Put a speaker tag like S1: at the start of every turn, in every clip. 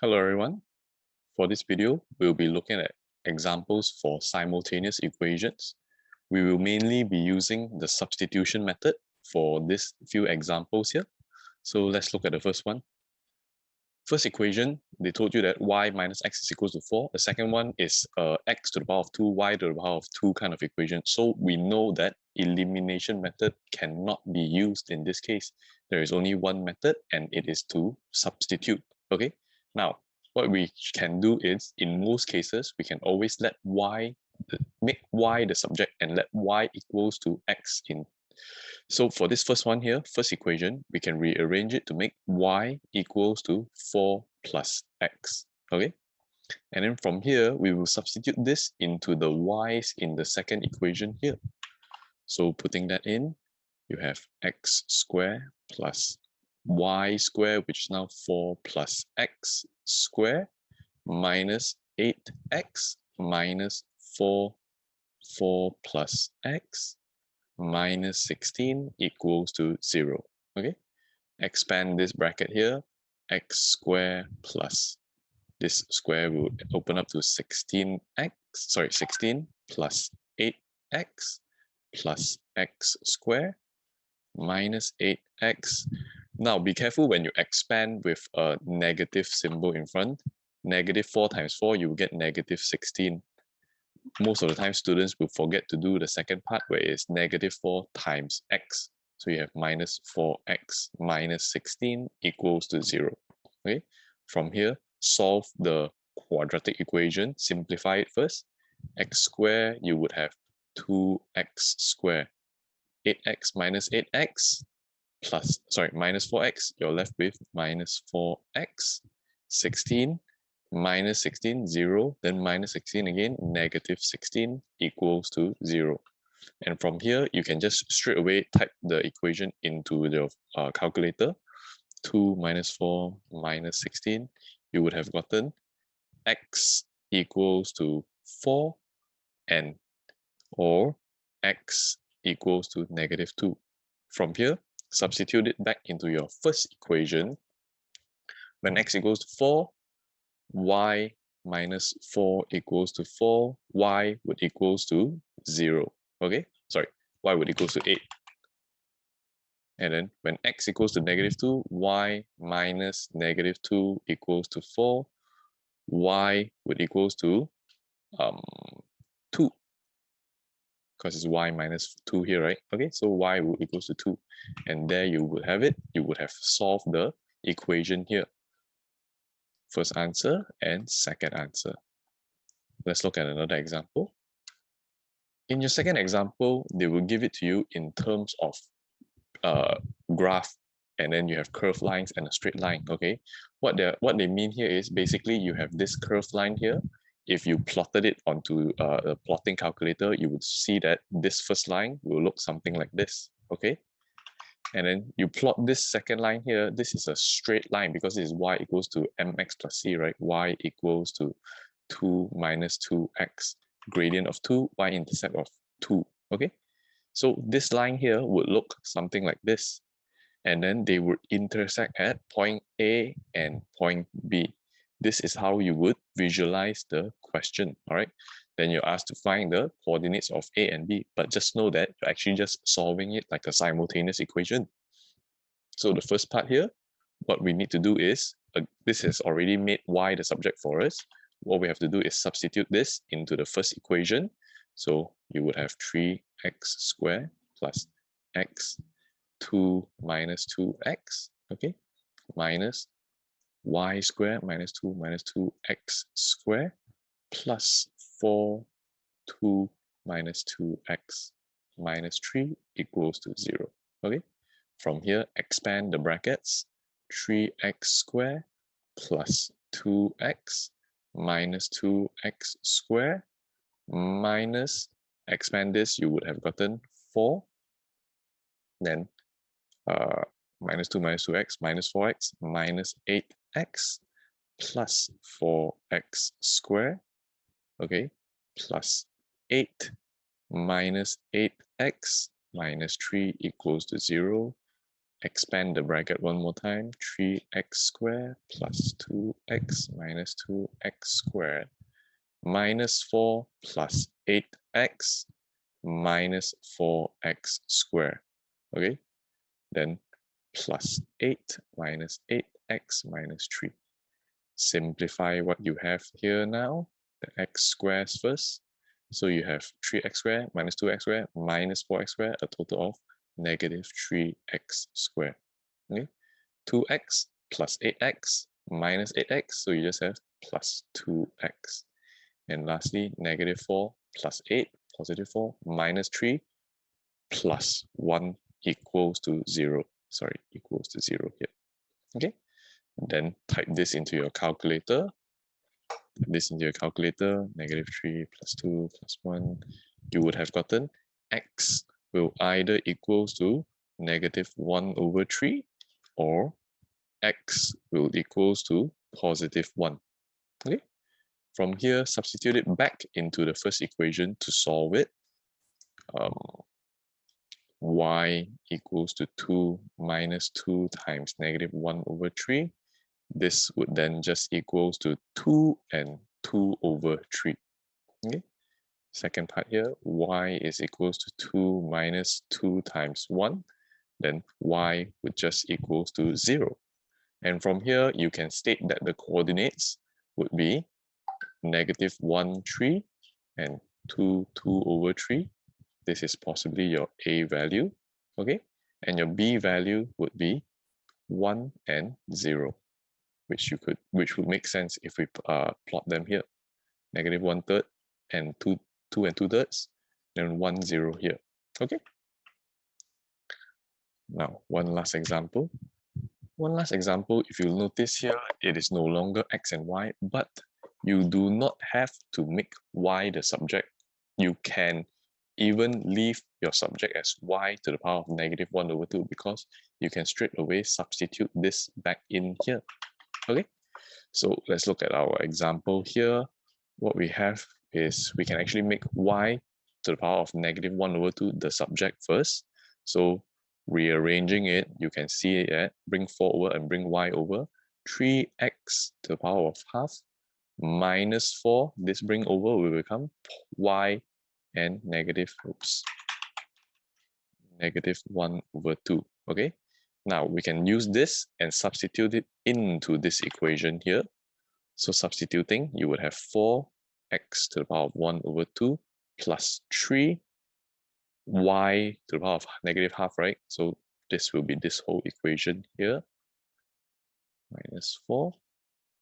S1: Hello everyone. For this video, we'll be looking at examples for simultaneous equations. We will mainly be using the substitution method for these few examples here. So let's look at the first one. First equation, they told you that y minus x is equals to 4. The second one is x to the power of 2, y to the power of 2 kind of equation. So we know that elimination method cannot be used in this case. There is only one method and it is to substitute. Okay. Now, what we can do is, in most cases, we can always let make y the subject and let y equals to x in. So for this first one here, first equation, we can rearrange it to make y equals to 4 plus x, okay? And then from here, we will substitute this into the y's in the second equation here. So putting that in, you have x squared plus y squared, which is now 4 plus x squared, minus 8x minus 4 plus x minus 16 equals to 0. Okay, expand this bracket here, x squared plus this square will open up to 16 plus 8x plus x squared minus 8x. Now be careful when you expand with a negative symbol in front. Negative 4 times 4, you will get negative 16. Most of the time, students will forget to do the second part where it's negative 4 times x. So you have minus 4x minus 16 equals to 0. Okay. From here, solve the quadratic equation. Simplify it first. X squared, you would have 2x squared. 8x minus 8x minus 4x, you're left with minus 4x. 16 minus 16, 0, then minus 16 again, negative 16 equals to 0. And from here, you can just straight away type the equation into the calculator. 2 minus 4 minus 16, you would have gotten x equals to 4 and or x equals to negative 2. From here, substitute it back into your first equation. When x equals to 4, y minus 4 equals to 4, y would equals to 0. Okay, sorry, y would equals to 8. And then when x equals to negative 2, y minus negative 2 equals to 4, y would equals to 2. Because it's y minus 2 here, right? Okay, so y would equals to 2. And there you would have it. You would have solved the equation here. First answer and second answer. Let's look at another example. In your second example, they will give it to you in terms of graph, and then you have curved lines and a straight line. Okay, what they mean here is basically you have this curved line here. If you plotted it onto a plotting calculator, you would see that this first line will look something like this. Okay, and then you plot this second line here. This is a straight line because this is y equals to mx plus c, right? Y equals to 2 minus 2x, gradient of 2, y-intercept of 2, okay? So this line here would look something like this. And then they would intersect at point A and point B. This is how you would visualize the question, all right? Then you're asked to find the coordinates of A and B, but just know that you're actually just solving it like a simultaneous equation. So the first part here, what we need to do is, this has already made y the subject for us. What we have to do is substitute this into the first equation. So you would have 3x squared plus x 2 minus 2x, okay, minus y squared minus 2x squared plus 4 2 minus 2x minus 3 equals to 0, okay? From here, expand the brackets. 3x squared plus 2x minus 2x squared minus, expand this, you would have gotten 4. Then minus 2 minus 2x minus 4x minus 8x plus 4x squared, okay, plus 8 minus 8x minus 3 equals to 0. expand the bracket one more time, 3x squared plus 2x minus 2x squared minus 4 plus 8x minus 4x squared. Okay, then plus 8 minus 8x minus 3. Simplify what you have here now, the x squares first. So you have 3x squared minus 2x squared minus 4x squared, a total of negative 3x squared. Okay, 2x plus 8x minus 8x, so you just have plus 2x. And lastly, negative 4 plus 8, positive 4 minus 3 plus 1 equals to 0. Sorry, equals to 0 here. Okay, then type this into your calculator. Negative 3 plus 2 plus 1. You would have gotten x will either equals to negative 1 over 3 or x will equals to positive 1. Okay, from here, substitute it back into the first equation to solve it. Y equals to 2 minus 2 times negative 1 over 3. This would then just equals to 2 and 2 over 3. Okay. Second part here, y is equals to 2 minus 2 times 1. Then y would just equals to 0. And from here, you can state that the coordinates would be negative 1, 3 and 2, 2 over 3. This is possibly your A value, okay? And your B value would be 1 and 0, which would make sense if we plot them here. Negative 1/3 and 2 and 2/3, then 1, 0 here, okay? Now, one last example. If you notice here, it is no longer x and y, but you do not have to make y the subject. You can even leave your subject as y to the power of negative 1 over 2 because you can straight away substitute this back in here. Okay, so let's look at our example here. What we have is we can actually make y to the power of negative 1 over 2 the subject first. So rearranging it, you can see it, bring 4 over and bring y over. 3x to the power of half minus 4, this bring over will become y and negative 1 over 2. Okay, now we can use this and substitute it into this equation here. So substituting, you would have 4x to the power of 1 over 2 plus 3 y to the power of negative half, right? So this will be this whole equation here, minus 4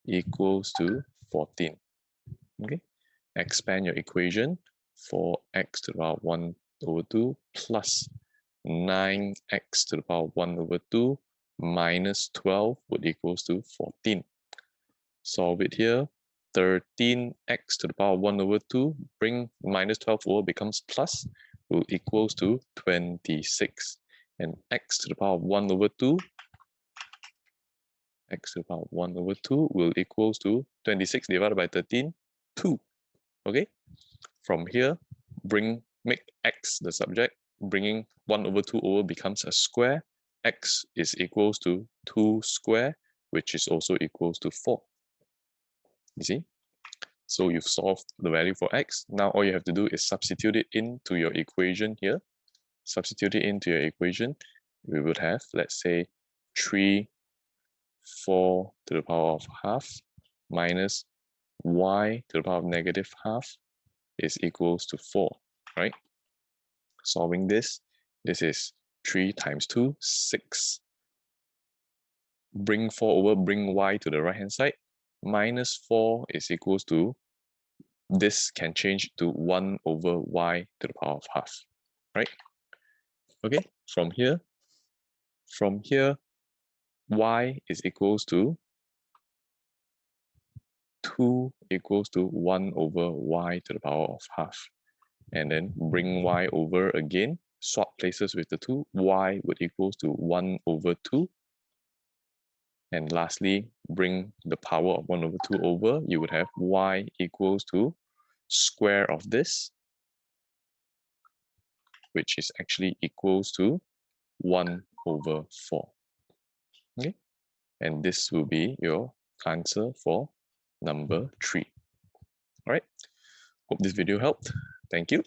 S1: equals to 14. Okay, expand your equation, 4x to the power of 1 over 2 plus 9x to the power of 1 over 2 minus 12 would equals to 14. Solve it here. 13x to the power of 1 over 2, bring minus 12 over, becomes plus, will equals to 26. And x to the power of 1 over 2, x to the power of 1 over 2 will equals to 26 divided by 13, 2. Okay? From here, make x the subject, bringing 1 over 2 over becomes a square. X is equals to 2 square, which is also equals to 4. You see? So you've solved the value for x. Now all you have to do is substitute it into your equation here. Substitute it into your equation. We would have, let's say, 3, 4 to the power of half minus y to the power of negative half is equals to 4, right? Solving this, this is 3 times 2, 6. Bring 4 over, bring y to the right-hand side. Minus 4 is equals to, this can change to 1 over y to the power of half, right? Okay, from here, y is equals to 2 equals to 1 over y to the power of half. And then bring y over again, swap places with the 2, y would equals to 1 over 2. And lastly, bring the power of 1 over 2 over, you would have y equals to square of this, which is actually equals to 1 over 4. Okay, and this will be your answer for number 3. All right, hope this video helped. Thank you.